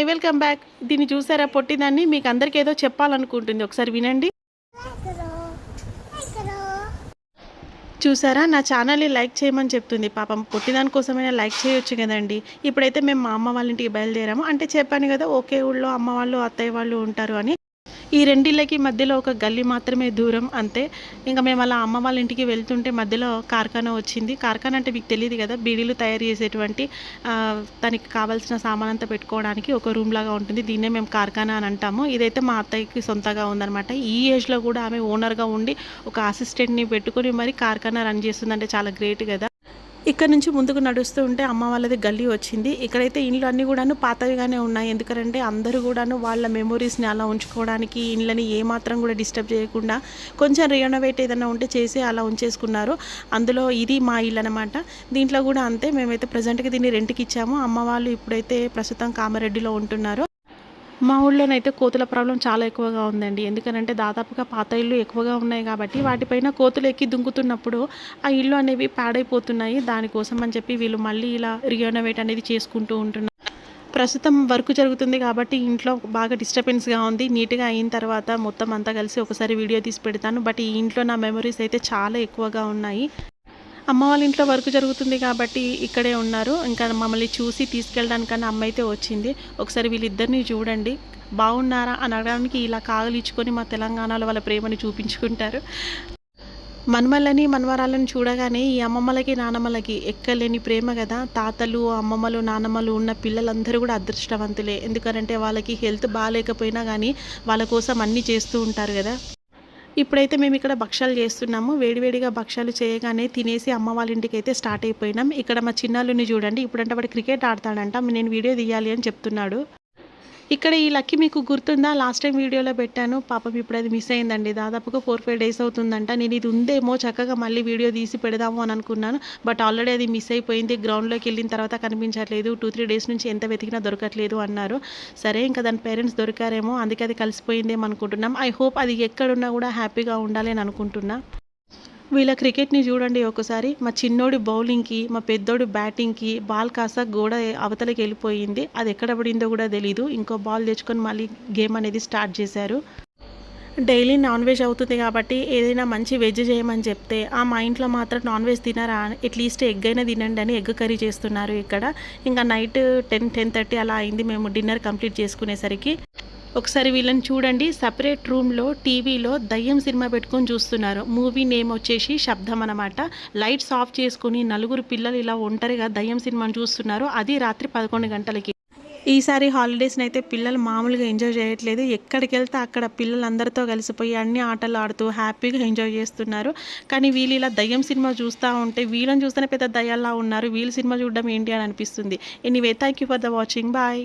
Hi welcome back. దీన్ని చూసారా పొట్టిదాన్ని? మీకు అందరికీ ఏదో చెప్పాలనుకుంటుంది, ఒకసారి వినండి. చూసారా, నా ఛానల్ని లైక్ చేయమని చెప్తుంది. పాపం పొట్టిదాని కోసమైనా లైక్ చేయొచ్చు కదండి. ఇప్పుడైతే మేము మా అమ్మ వాళ్ళ ఇంటికి బయలుదేరాము. అంటే చెప్పాను కదా, ఒకే ఊళ్ళో అమ్మ వాళ్ళు అత్తయ్య వాళ్ళు ఉంటారు అని. ఈ రెండిళ్ళకి మధ్యలో ఒక గల్లీ మాత్రమే దూరం, అంతే. ఇంకా మేము అలా అమ్మ వాళ్ళ ఇంటికి వెళ్తుంటే మధ్యలో కార్ఖానా వచ్చింది. కార్ఖానా అంటే మీకు తెలియదు కదా, బీడీలు తయారు చేసేటువంటి దానికి కావాల్సిన సామాన్ అంతా పెట్టుకోవడానికి ఒక రూమ్ లాగా ఉంటుంది. దీన్నే మేము కార్ఖానా అని అంటాము. ఇదైతే మా అత్తయ్యకి సొంతగా ఉందన్నమాట. ఈ ఏజ్లో కూడా ఆమె ఓనర్గా ఉండి ఒక అసిస్టెంట్ని పెట్టుకొని మరి కార్ఖానా రన్ చేస్తుందంటే చాలా గ్రేట్ కదా. ఇక్కడ నుంచి ముందుకు నడుస్తూ ఉంటే అమ్మ వాళ్ళది గల్లీ వచ్చింది. ఇక్కడైతే ఇండ్లు అన్నీ కూడాను పాతవిగానే ఉన్నాయి. ఎందుకంటే అందరూ కూడాను వాళ్ళ మెమొరీస్ని అలా ఉంచుకోవడానికి ఇండ్లని ఏమాత్రం కూడా డిస్టర్బ్ చేయకుండా కొంచెం రినోవేట్ ఏదైనా ఉంటే చేసి అలా ఉంచేసుకున్నారు. అందులో ఇది మా ఇల్లు అనమాట. దీంట్లో కూడా అంతే. మేమైతే ప్రజెంట్గా దీన్ని రెంట్కి ఇచ్చాము. అమ్మ వాళ్ళు ఇప్పుడైతే ప్రస్తుతం కామారెడ్డిలో ఉంటున్నారు. మా ఊళ్ళోనైతే కోతుల ప్రాబ్లం చాలా ఎక్కువగా ఉందండి. ఎందుకనంటే దాదాపుగా పాత ఇళ్ళు ఎక్కువగా ఉన్నాయి కాబట్టి వాటిపైన కోతులు ఎక్కి దుంకుతున్నప్పుడు ఆ ఇల్లు అనేవి పాడైపోతున్నాయి. దానికోసం అని చెప్పి వీళ్ళు మళ్ళీ ఇలా రినోవేట్ అనేది చేసుకుంటూ ఉంటున్నారు. ప్రస్తుతం వర్క్ జరుగుతుంది కాబట్టి ఇంట్లో బాగా డిస్టర్బెన్స్గా ఉంది. నీట్గా అయిన తర్వాత మొత్తం అంతా కలిసి ఒకసారి వీడియో తీసి పెడతాను. బట్ ఈ ఇంట్లో నా మెమరీస్ అయితే చాలా ఎక్కువగా ఉన్నాయి. అమ్మ వాళ్ళ ఇంట్లో వర్క్ జరుగుతుంది కాబట్టి ఇక్కడే ఉన్నారు. ఇంకా మమ్మల్ని చూసి తీసుకెళ్ళడానికన్నా అమ్మ అయితే వచ్చింది. ఒకసారి వీళ్ళిద్దరిని చూడండి, బాగున్నారా అని అడగడానికి ఇలా కాగలిచ్చుకొని మా తెలంగాణలో వాళ్ళ ప్రేమని చూపించుకుంటారు. మనమల్లని మనవరాలను చూడగానే ఈ అమ్మమ్మలకి నానమ్మలకి ఎక్కలేని ప్రేమ కదా. తాతలు అమ్మమ్మలు నానమ్మలు ఉన్న పిల్లలందరూ కూడా అదృష్టవంతులే. ఎందుకంటే వాళ్ళకి హెల్త్ బాగాలేకపోయినా కానీ వాళ్ళ కోసం అన్నీ చేస్తూ ఉంటారు కదా. ఇప్పుడైతే మేము ఇక్కడ భక్షాలు చేస్తున్నాము. వేడివేడిగా భక్షాలు చేయగానే తినేసి అమ్మ వాళ్ళ ఇంటికి అయితే స్టార్ట్ అయిపోయినాం. ఇక్కడ మా చిన్నాళ్ళని చూడండి, ఇప్పుడంటే వాడు క్రికెట్ ఆడతాడంట. నేను వీడియో తీయాలి అని చెప్తున్నాడు. ఇక్కడ ఈ లక్కీ మీకు గుర్తుందా? లాస్ట్ టైం వీడియోలో పెట్టాను. పాపం ఇప్పుడు అది మిస్ అయిందండి. దాదాపుగా 4-5 డేస్ అవుతుందంట. నేను ఇది ఉందేమో చక్కగా మళ్ళీ వీడియో తీసి పెడదాము అని అనుకున్నాను. బట్ ఆల్రెడీ అది మిస్ అయిపోయింది. గ్రౌండ్లోకి వెళ్ళిన తర్వాత కనిపించట్లేదు. 2-3 డేస్ నుంచి ఎంత వెతికినా దొరకట్లేదు అన్నారు. సరే, ఇంకా దాని పేరెంట్స్ దొరికారేమో, అందుకే అది కలిసిపోయిందేమో అనుకుంటున్నాం. ఐ హోప్ అది ఎక్కడున్నా కూడా హ్యాపీగా ఉండాలి అని అనుకుంటున్నా. వీళ్ళ క్రికెట్ని చూడండి ఒకసారి. మా చిన్నోడి బౌలింగ్కి మా పెద్దోడి బ్యాటింగ్కి బాల్ కాస్త గోడ అవతలకి వెళ్ళిపోయింది. అది ఎక్కడ పడిందో కూడా తెలీదు. ఇంకో బాల్ తెచ్చుకొని మళ్ళీ గేమ్ అనేది స్టార్ట్ చేశారు. డైలీ నాన్ వెజ్ అవుతుంది కాబట్టి ఏదైనా మంచి వెజ్ చేయమని చెప్తే మా ఇంట్లో మాత్రం నాన్ వెజ్ తినరా, అట్లీస్ట్ ఎగ్ అయినా తినండి అని ఎగ్ కర్రీ చేస్తున్నారు ఇక్కడ. ఇంకా నైట్ 10-10:30 అలా అయింది మేము డిన్నర్ కంప్లీట్ చేసుకునేసరికి. ఒకసారి వీళ్ళని చూడండి, సపరేట్ రూమ్లో టీవీలో దయ్యం సినిమా పెట్టుకొని చూస్తున్నారు. మూవీ నేమ్ వచ్చేసి శబ్దం అనమాట. లైట్స్ ఆఫ్ చేసుకుని నలుగురు పిల్లలు ఇలా ఒంటరిగా దయ్యం సినిమాని చూస్తున్నారు. అది రాత్రి 11 గంటలకి. ఈసారి హాలిడేస్ని అయితే పిల్లలు మామూలుగా ఎంజాయ్ చేయట్లేదు. ఎక్కడికి వెళ్తే అక్కడ పిల్లలందరితో కలిసిపోయి అన్ని ఆటలు ఆడుతూ హ్యాపీగా ఎంజాయ్ చేస్తున్నారు. కానీ వీళ్ళు ఇలా దయ్యం సినిమా చూస్తూ ఉంటే వీళ్ళని చూస్తేనే పెద్ద దయ్యాల్లా ఉన్నారు. వీళ్ళు సినిమా చూడడం ఏంటి అని అనిపిస్తుంది. Anyway, thank you for the watching. Bye.